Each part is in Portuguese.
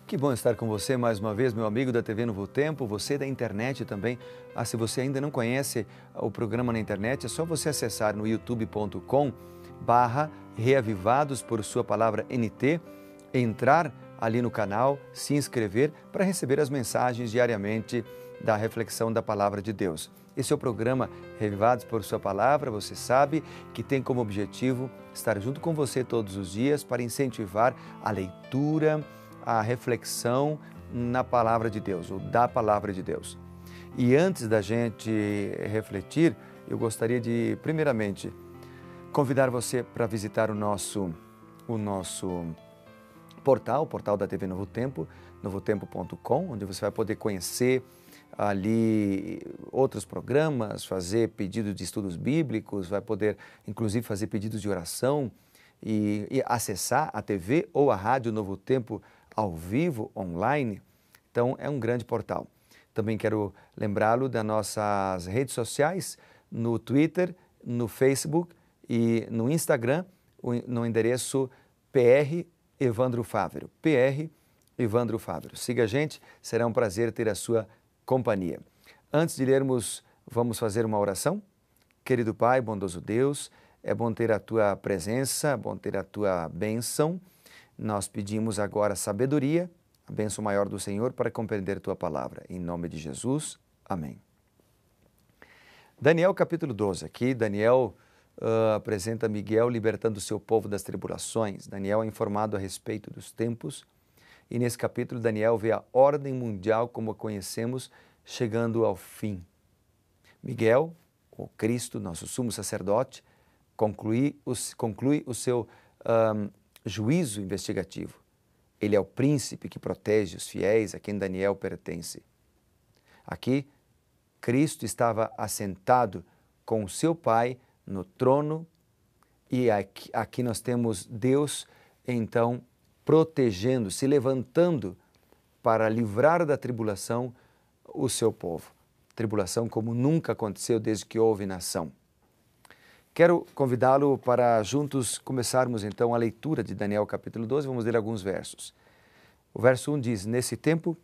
Que bom estar com você mais uma vez, meu amigo da TV Novo Tempo, você da internet também. Se você ainda não conhece o programa na internet, é só você acessar no youtube.com/reavivados por sua palavra NT, entrar ali no canal, se inscrever para receber as mensagens diariamente da reflexão da Palavra de Deus. Esse é o programa Reavivados por sua palavra, você sabe que tem como objetivo estar junto com você todos os dias para incentivar a leitura, a reflexão na Palavra de Deus, ou da Palavra de Deus. E antes da gente refletir, eu gostaria de, primeiramente, convidar você para visitar o nosso portal, o portal da TV Novo Tempo, novotempo.com, onde você vai poder conhecer ali outros programas, fazer pedidos de estudos bíblicos, vai poder, inclusive, fazer pedidos de oração e acessar a TV ou a Rádio Novo Tempo ao vivo, online. Então, é um grande portal. Também quero lembrá-lo das nossas redes sociais, no Twitter, no Facebook e no Instagram, no endereço PR Evandro Fávero. PR Evandro Fávero. Siga a gente, será um prazer ter a sua companhia. Antes de lermos, vamos fazer uma oração? Querido Pai, bondoso Deus, é bom ter a Tua presença, é bom ter a Tua bênção. Nós pedimos agora sabedoria, a bênção maior do Senhor, para compreender Tua palavra. Em nome de Jesus, amém. Daniel capítulo 12, aqui Daniel apresenta Miguel libertando o seu povo das tribulações. Daniel é informado a respeito dos tempos e nesse capítulo Daniel vê a ordem mundial como a conhecemos chegando ao fim. Miguel, o Cristo, nosso sumo sacerdote, conclui o seu juízo investigativo. Ele é o príncipe que protege os fiéis a quem Daniel pertence. Aqui, Cristo estava assentado com o seu Pai no trono e aqui nós temos Deus, então, protegendo, se levantando para livrar da tribulação o seu povo. Tribulação como nunca aconteceu desde que houve nação. Quero convidá-lo para juntos começarmos então a leitura de Daniel capítulo 12, vamos ler alguns versos. O verso 1 diz: Nesse tempo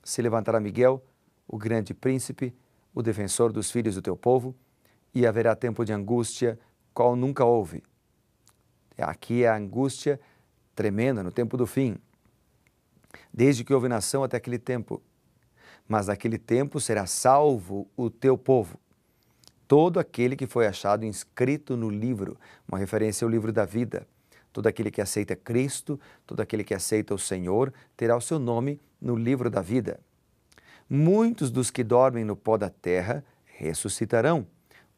se levantará Miguel, o grande príncipe, o defensor dos filhos do teu povo, e haverá tempo de angústia, qual nunca houve. Aqui é a angústia tremenda no tempo do fim, desde que houve nação até aquele tempo. Mas naquele tempo será salvo o teu povo, todo aquele que foi achado inscrito no livro, uma referência ao livro da vida. Todo aquele que aceita Cristo, todo aquele que aceita o Senhor, terá o seu nome no livro da vida. Muitos dos que dormem no pó da terra ressuscitarão,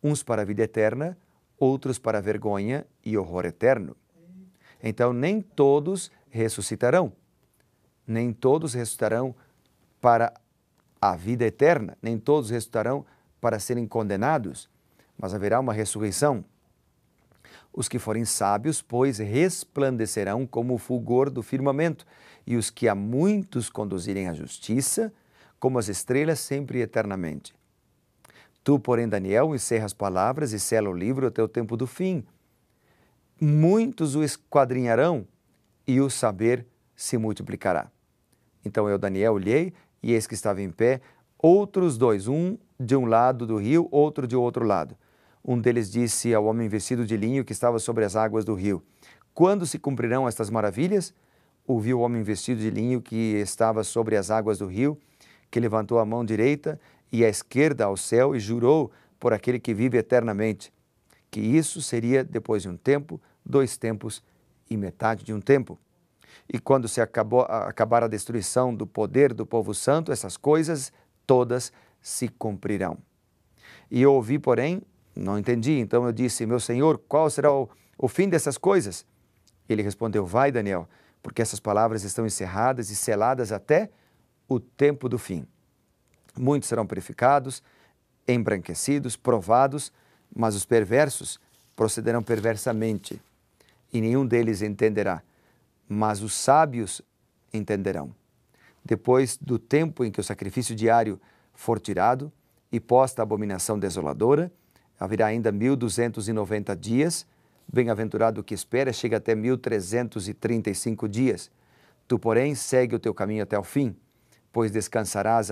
uns para a vida eterna, outros para a vergonha e horror eterno. Então, nem todos ressuscitarão. Nem todos ressuscitarão para a vida eterna, nem todos ressuscitarão para serem condenados, mas haverá uma ressurreição. Os que forem sábios, pois, resplandecerão como o fulgor do firmamento, e os que a muitos conduzirem à justiça, como as estrelas sempre e eternamente. Tu, porém, Daniel, encerra as palavras e sela o livro até o tempo do fim. Muitos o esquadrinharão, e o saber se multiplicará. Então eu, Daniel, olhei, e eis que estava em pé outros dois, um de um lado do rio, outro de outro lado. Um deles disse ao homem vestido de linho que estava sobre as águas do rio: Quando se cumprirão estas maravilhas? Ouviu o homem vestido de linho que estava sobre as águas do rio, que levantou a mão direita e a esquerda ao céu e jurou por aquele que vive eternamente, que isso seria depois de um tempo, 2 tempos e metade de um tempo. E quando se acabar a destruição do poder do povo santo, essas coisas todas se cumprirão. E eu ouvi, porém, não entendi. Então eu disse: Meu Senhor, qual será o fim dessas coisas? Ele respondeu: Vai, Daniel, porque essas palavras estão encerradas e seladas até o tempo do fim. Muitos serão purificados, embranquecidos, provados, mas os perversos procederão perversamente, e nenhum deles entenderá, mas os sábios entenderão. Depois do tempo em que o sacrifício diário for tirado e posta a abominação desoladora, haverá ainda 1290 dias. Bem-aventurado o que espera, chega até 1335 dias. Tu, porém, segue o teu caminho até o fim, pois descansarás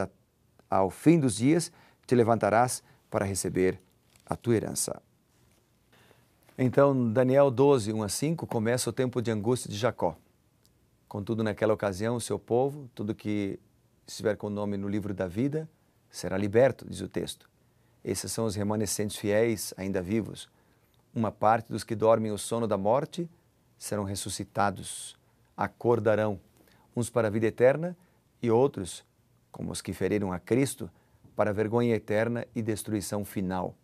ao fim dos dias, te levantarás para receber a tua herança. Então, Daniel 12, 1 a 5, começa o tempo de angústia de Jacó. Contudo, naquela ocasião, o seu povo, tudo que estiver com o nome no livro da vida, será liberto, diz o texto. Esses são os remanescentes fiéis, ainda vivos. Uma parte dos que dormem o sono da morte serão ressuscitados, acordarão, uns para a vida eterna e outros, como os que feriram a Cristo, para a vergonha eterna e destruição final.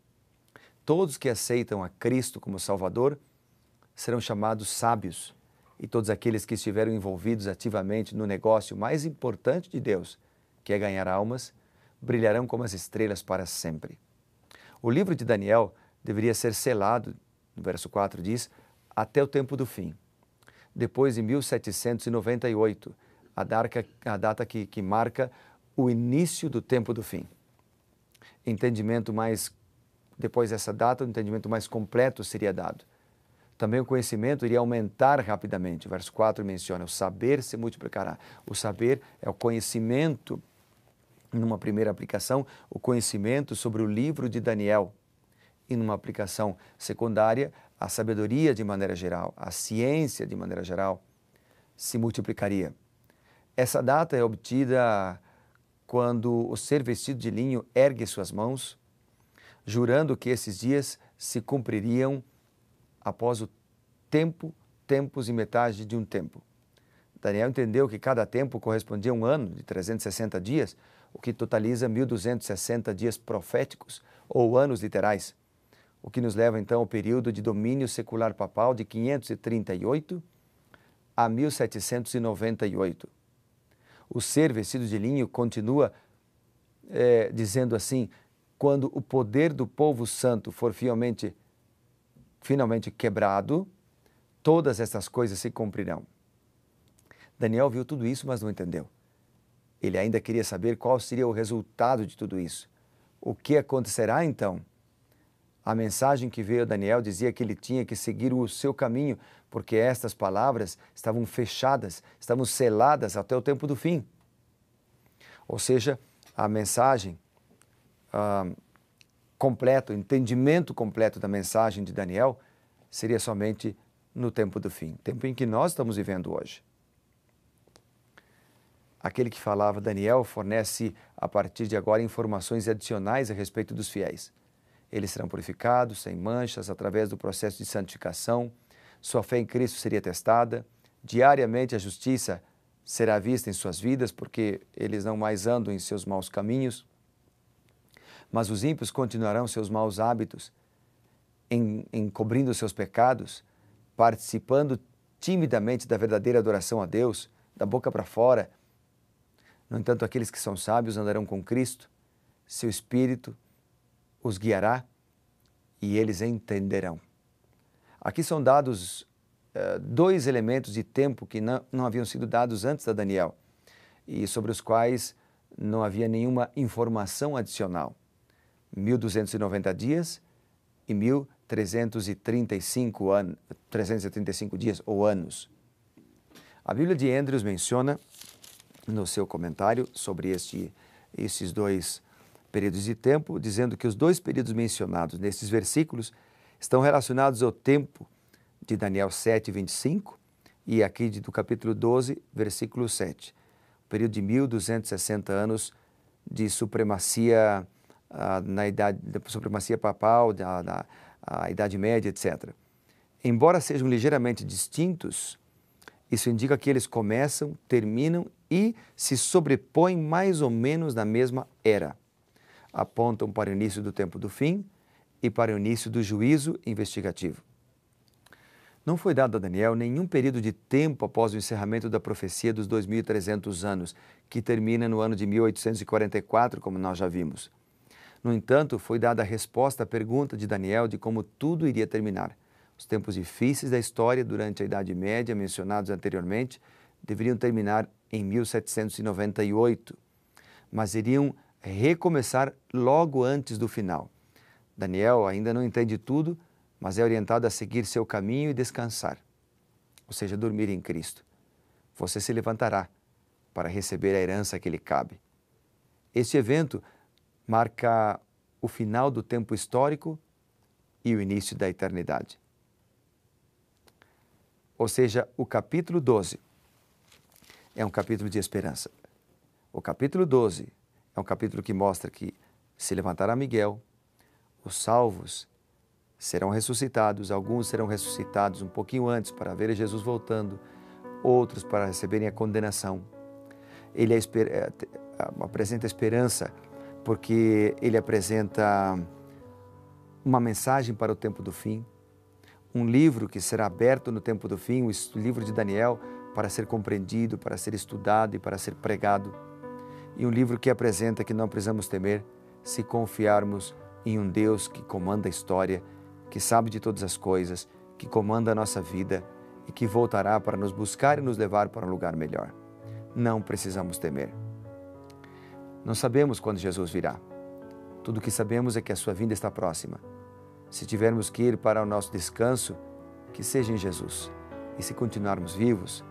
Todos que aceitam a Cristo como Salvador serão chamados sábios, e todos aqueles que estiveram envolvidos ativamente no negócio mais importante de Deus, que é ganhar almas, brilharão como as estrelas para sempre. O livro de Daniel deveria ser selado, no verso 4 diz, até o tempo do fim. Depois de 1798, a data que marca o início do tempo do fim. Depois dessa data, o entendimento mais completo seria dado. Também o conhecimento iria aumentar rapidamente. O verso 4 menciona, o saber se multiplicará. O saber é o conhecimento, numa primeira aplicação, o conhecimento sobre o livro de Daniel. E numa aplicação secundária, a sabedoria de maneira geral, a ciência de maneira geral, se multiplicaria. Essa data é obtida quando o ser vestido de linho ergue suas mãos, jurando que esses dias se cumpririam após o tempos e metade de um tempo. Daniel entendeu que cada tempo correspondia a um ano de 360 dias, o que totaliza 1260 dias proféticos ou anos literais, o que nos leva então ao período de domínio secular papal de 538 a 1798. O ser vestido de linho continua dizendo assim, quando o poder do povo santo for finalmente quebrado, todas essas coisas se cumprirão. Daniel viu tudo isso, mas não entendeu. Ele ainda queria saber qual seria o resultado de tudo isso. O que acontecerá então? A mensagem que veio a Daniel dizia que ele tinha que seguir o seu caminho, porque estas palavras estavam fechadas, estavam seladas até o tempo do fim. Ou seja, a mensagem completa, o entendimento completo da mensagem de Daniel seria somente no tempo do fim, tempo em que nós estamos vivendo hoje. Aquele que falava Daniel fornece, a partir de agora, informações adicionais a respeito dos fiéis. Eles serão purificados, sem manchas, através do processo de santificação. Sua fé em Cristo seria testada. Diariamente a justiça será vista em suas vidas, porque eles não mais andam em seus maus caminhos. Mas os ímpios continuarão seus maus hábitos, encobrindo seus pecados, participando timidamente da verdadeira adoração a Deus, da boca para fora. No entanto, aqueles que são sábios andarão com Cristo, seu Espírito os guiará e eles entenderão. Aqui são dados dois elementos de tempo que não haviam sido dados antes da Daniel e sobre os quais não havia nenhuma informação adicional. 1290 dias e 1335 dias ou anos. A Bíblia de Andrews menciona no seu comentário sobre esses dois períodos de tempo, dizendo que os dois períodos mencionados nesses versículos estão relacionados ao tempo de Daniel 7, 25 e aqui do capítulo 12, versículo 7. O período de 1260 anos de supremacia supremacia papal, a Idade Média, etc. Embora sejam ligeiramente distintos, isso indica que eles começam, terminam e se sobrepõem mais ou menos na mesma era. Apontam para o início do tempo do fim e para o início do juízo investigativo. Não foi dado a Daniel nenhum período de tempo após o encerramento da profecia dos 2.300 anos, que termina no ano de 1844, como nós já vimos. No entanto, foi dada a resposta à pergunta de Daniel de como tudo iria terminar. Os tempos difíceis da história durante a Idade Média, mencionados anteriormente, deveriam terminar em 1798, mas iriam recomeçar logo antes do final. Daniel ainda não entende tudo, mas é orientado a seguir seu caminho e descansar, ou seja, dormir em Cristo. você se levantará para receber a herança que lhe cabe. Este evento marca o final do tempo histórico e o início da eternidade. Ou seja, o capítulo 12 é um capítulo de esperança. O capítulo 12 é um capítulo que mostra que se levantará Miguel, os salvos serão ressuscitados, alguns serão ressuscitados um pouquinho antes para ver Jesus voltando, outros para receberem a condenação. Ele apresenta esperança porque ele apresenta uma mensagem para o tempo do fim, um livro que será aberto no tempo do fim, o livro de Daniel, para ser compreendido, para ser estudado e para ser pregado. E um livro que apresenta que não precisamos temer se confiarmos em um Deus que comanda a história, que sabe de todas as coisas, que comanda a nossa vida e que voltará para nos buscar e nos levar para um lugar melhor. Não precisamos temer. Não sabemos quando Jesus virá. Tudo o que sabemos é que a sua vinda está próxima. Se tivermos que ir para o nosso descanso, que seja em Jesus. E se continuarmos vivos,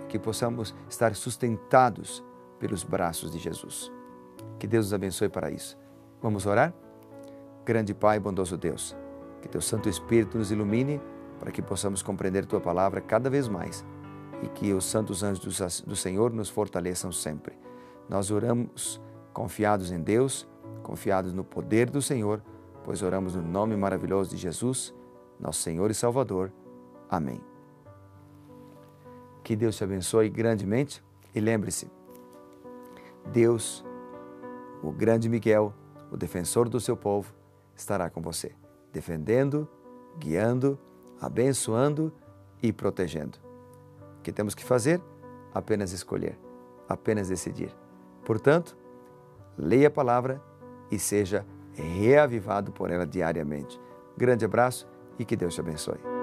que possamos estar sustentados pelos braços de Jesus. Que Deus nos abençoe para isso. Vamos orar? Grande Pai, bondoso Deus, que Teu Santo Espírito nos ilumine para que possamos compreender Tua palavra cada vez mais e que os santos anjos do Senhor nos fortaleçam sempre. Nós oramos confiados em Deus, confiados no poder do Senhor, pois oramos no nome maravilhoso de Jesus, nosso Senhor e Salvador. Amém. Que Deus te abençoe grandemente e lembre-se, Deus, o grande Miguel, o defensor do seu povo, estará com você, defendendo, guiando, abençoando e protegendo. O que temos que fazer? Apenas escolher, apenas decidir. Portanto, leia a palavra e seja reavivado por ela diariamente. Grande abraço e que Deus te abençoe.